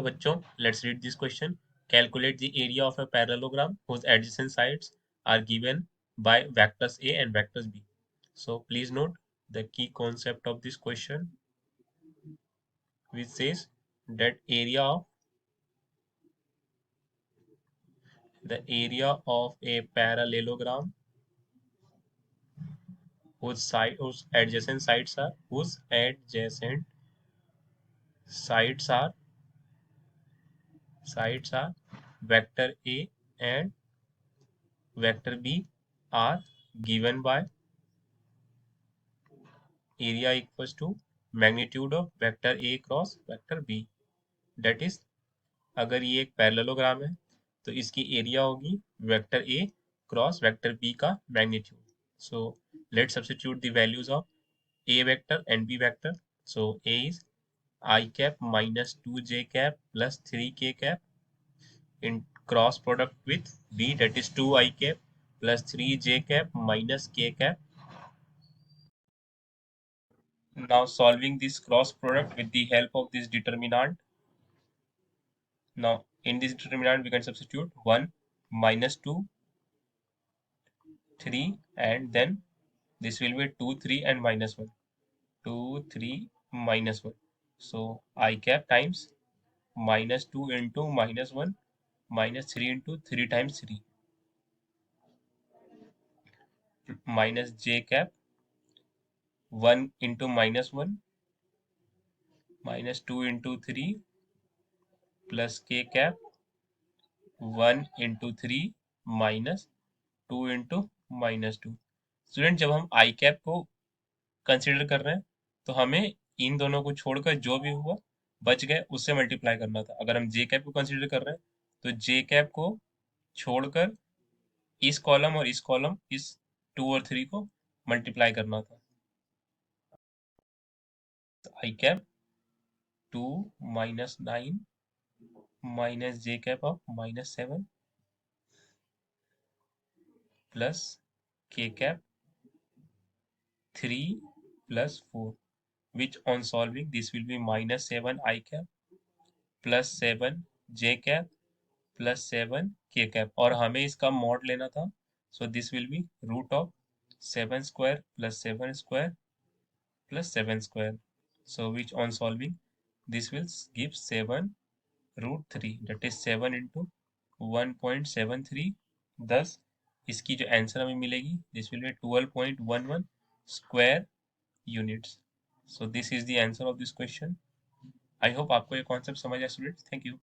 बच्चों, let's read this question. Calculate the area of a parallelogram whose adjacent sides are given by vectors A and vectors B. So please note the key concept of this question, which says that the area of a parallelogram whose adjacent sides are vector A and vector B are given by area equals to magnitude of vector A cross vector B. That is, अगर ये एक parallelogram है तो इसकी area होगी vector a cross vector b का magnitude. So let substitute the values of a vector and b vector. So a is i cap minus 2j cap plus 3k cap in cross product with b, that is 2i cap plus 3j cap minus k cap. Now solving this cross product with the help of this determinant. Now in this determinant we can substitute 1 minus 2 3 and then this will be 2 3 and minus 1 2 3 minus 1. So I cap times minus 2 into minus 1 minus 3 into 3 times 3 minus j cap 1 into minus 1 minus 2 into 3 plus k cap 1 into 3 minus 2 into minus 2. Student, जब हम आई cap को consider कर रहे हैं तो हमें इन दोनों को छोड़कर जो भी हुआ बच गए उससे मल्टीप्लाई करना था. अगर हम जे कैप को कंसिडर कर रहे हैं तो जे कैप को छोड़कर इस कॉलम और इस कॉलम, इस 2 और 3 को मल्टीप्लाई करना था. आई cap 2 minus 9 minus j cap of minus 7 plus k cap 3 plus 4, which on solving this will be minus 7 I cap plus 7 j cap plus 7 k cap, और हमें इसका मॉड लेना था. So this will be root of 7 square plus 7 square plus 7 square. So which on solving this will give 7 root 3, that is 7 into 1.73. thus इसकी जो answer हमें मिलेगी this will be 12.11 square units. So this is the answer of this question. I hope आपको ये concept समझ आया students. Thank you.